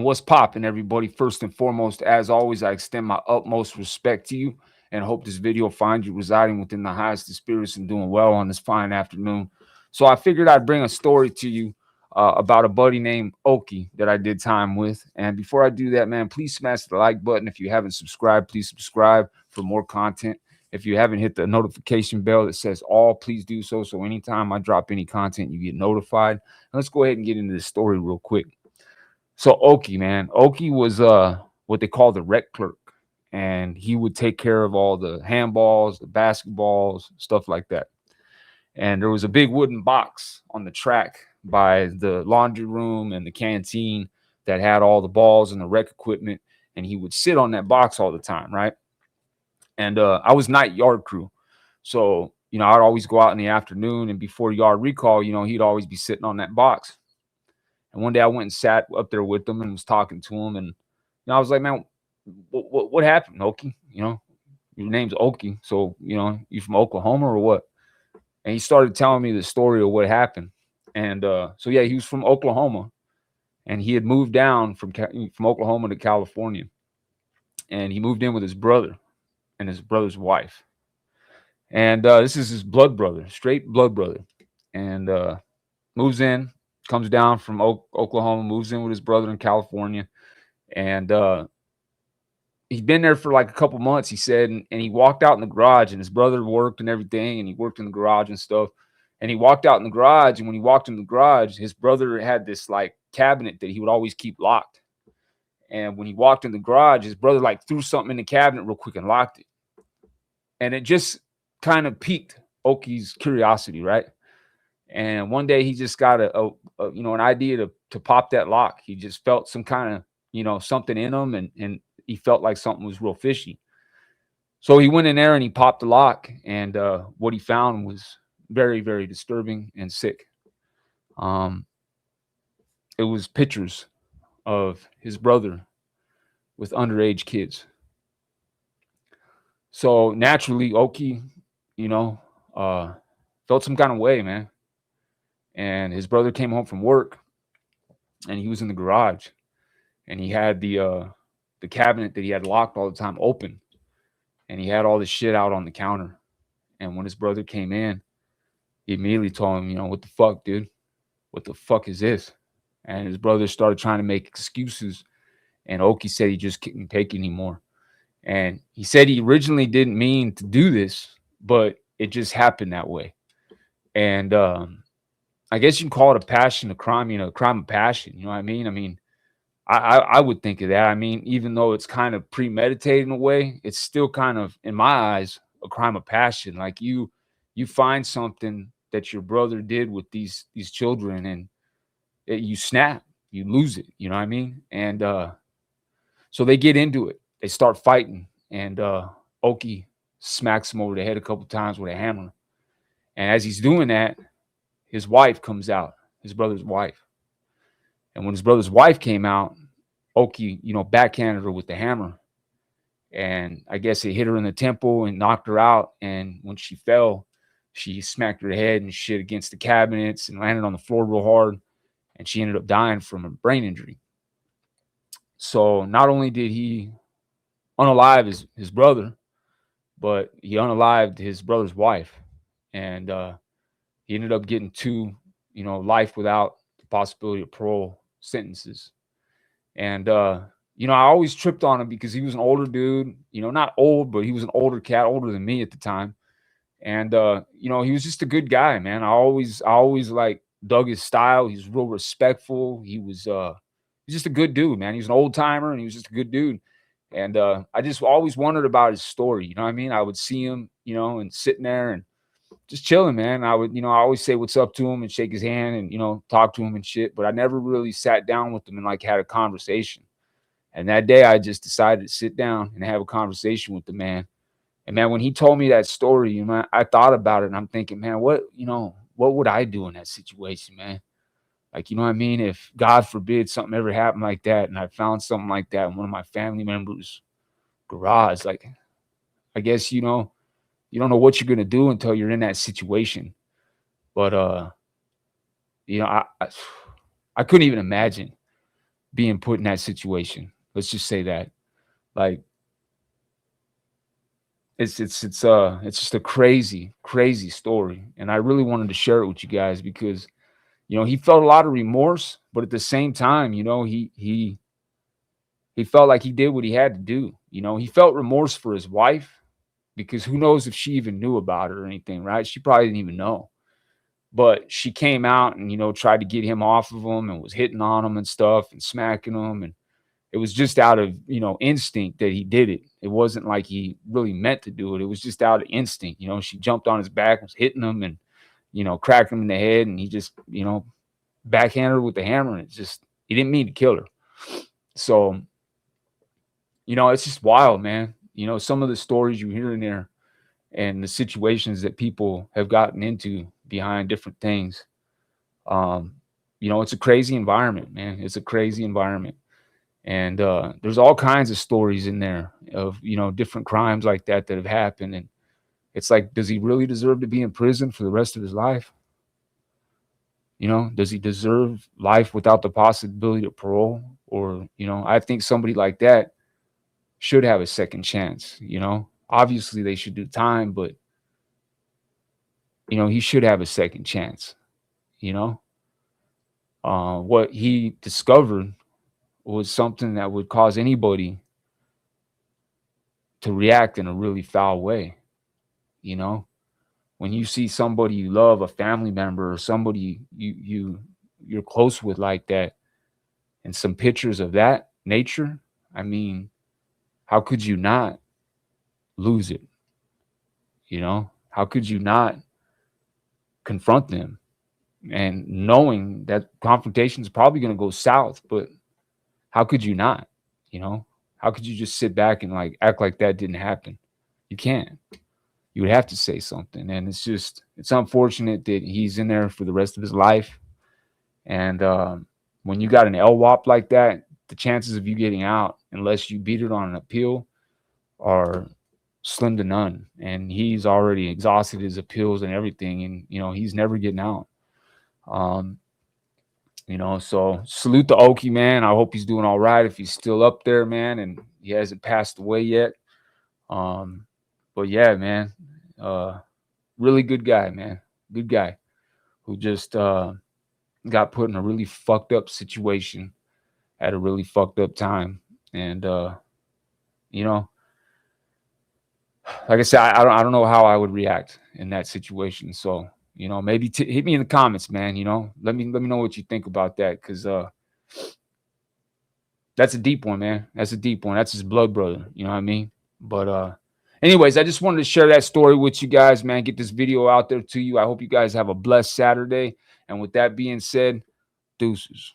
Man, what's poppin', everybody? First and foremost, as always, I extend my utmost respect to you and hope this video finds you residing within the highest of spirits and doing well on this fine afternoon. So I figured I'd bring a story to you about a buddy named Okie that I did time with. And before I do that, man, please smash the like button. If you haven't subscribed, please subscribe for more content. If you haven't hit the notification bell that says all, please do so. So anytime I drop any content, you get notified. And let's go ahead and get into this story real quick. So Okie, man, Okie was what they call the rec clerk, and he would take care of all the handballs, the basketballs, stuff like that. And there was a big wooden box on the track by the laundry room and the canteen that had all the balls and the rec equipment, and he would sit on that box all the time, right? And I was night yard crew, so I'd always go out in the afternoon, and before yard recall, he'd always be sitting on that box. And one day I went and sat up there with him and was talking to him. And I was like, man, what happened, Okie? Your name's Okie. So, you from Oklahoma or what? And he started telling me the story of what happened. And so, yeah, he was from Oklahoma. And he had moved down from Oklahoma to California. And he moved in with his brother and his brother's wife. And this is his blood brother, straight blood brother. And moves in, comes down from Oklahoma, moves in with his brother in California. And he'd been there for like a couple months, he said, and he walked out in the garage, and his brother worked and everything, and he worked in the garage and stuff. And he walked out in the garage, and when he walked in the garage, his brother had this like cabinet that he would always keep locked. And when he walked in the garage, his brother like threw something in the cabinet real quick and locked it. And it just kind of piqued Okie's curiosity, right? And one day he just got an idea to pop that lock. He just felt some kind of, something in him, and he felt like something was real fishy. So he went in there and he popped the lock, and what he found was very, very disturbing and sick. It was pictures of his brother with underage kids. So naturally, Okie, felt some kind of way, man. And his brother came home from work, and he was in the garage, and he had the cabinet that he had locked all the time open, and he had all this shit out on the counter. And when his brother came in, he immediately told him, what the fuck, dude? What the fuck is this? And his brother started trying to make excuses, and Okie said he just couldn't take anymore. And he said he originally didn't mean to do this, but it just happened that way. And I guess you can call it a passion, a crime, a crime of passion. You know what I mean? I mean, I would think of that. I mean, even though it's kind of premeditated in a way, it's still kind of, in my eyes, a crime of passion. Like you find something that your brother did with these children, and you snap, you lose it. You know what I mean? And so they get into it. They start fighting, and Okie smacks him over the head a couple times with a hammer. And as he's doing that, his wife comes out, his brother's wife. And when his brother's wife came out, Okie, backhanded her with the hammer. And I guess it hit her in the temple and knocked her out. And when she fell, she smacked her head and shit against the cabinets and landed on the floor real hard. And she ended up dying from a brain injury. So not only did he unalive his brother, but he unalived his brother's wife. And he ended up getting 2, life without the possibility of parole sentences. And I always tripped on him because he was an older dude, not old, but he was an older cat, older than me at the time. And he was just a good guy, man. I always like dug his style. He's real respectful. He's just a good dude, man. He was an old timer, and he was just a good dude. And I just always wondered about his story. You know what I mean? I would see him, and sitting there and just chilling, man. I would, I always say what's up to him and shake his hand and, talk to him and shit. But I never really sat down with him and like had a conversation. And that day I just decided to sit down and have a conversation with the man. And man, when he told me that story, I thought about it, and I'm thinking, man, what would I do in that situation, man? Like, you know what I mean? If God forbid something ever happened like that, and I found something like that in one of my family members' garage, like, I guess, you don't know what you're going to do until you're in that situation. But, I couldn't even imagine being put in that situation. Let's just say that. Like it's just a crazy, crazy story. And I really wanted to share it with you guys because, you know, he felt a lot of remorse, but at the same time, you know, he felt like he did what he had to do. You know, he felt remorse for his wife because who knows if she even knew about it or anything, right? She probably didn't even know. But she came out and, you know, tried to get him off of him and was hitting on him and stuff and smacking him. And it was just out of, you know, instinct that he did it. It wasn't like he really meant to do it. It was just out of instinct. You know, she jumped on his back, was hitting him and, you know, cracked him in the head. And he just, you know, backhanded her with the hammer. And it's just, he didn't mean to kill her. So, you know, it's just wild, man. You know, some of the stories you hear in there and the situations that people have gotten into behind different things. Um, you know, it's a crazy environment, man. It's a crazy environment. And there's all kinds of stories in there of, you know, different crimes like that that have happened. And it's like, does he really deserve to be in prison for the rest of his life? You know, does he deserve life without the possibility of parole? Or, you know, I think somebody like that should have a second chance. You know, obviously they should do time, but, you know, he should have a second chance. You know, what he discovered was something that would cause anybody to react in a really foul way. You know, when you see somebody you love, a family member or somebody you're close with like that, and some pictures of that nature, I mean, how could you not lose it? You know, how could you not confront them? And knowing that confrontation is probably going to go south, but how could you not? You know, how could you just sit back and like act like that didn't happen? You can't. You would have to say something. And it's just, it's unfortunate that he's in there for the rest of his life. And when you got an LWOP like that, the chances of you getting out, unless you beat it on an appeal, are slim to none. And he's already exhausted his appeals and everything. And, you know, he's never getting out. Um, you know, so salute to Okie, man. I hope he's doing all right if he's still up there, man, and he hasn't passed away yet. Um, but yeah, man, really good guy, man. Good guy who just got put in a really fucked up situation at a really fucked up time. And you know, like I said, I don't know how I would react in that situation. So, you know, maybe hit me in the comments, man. You know, let me know what you think about that, because that's a deep one, man. That's a deep one. That's his blood brother. You know what I mean? But anyways, I just wanted to share that story with you guys, man. Get this video out there to you. I hope you guys have a blessed Saturday. And with that being said, deuces.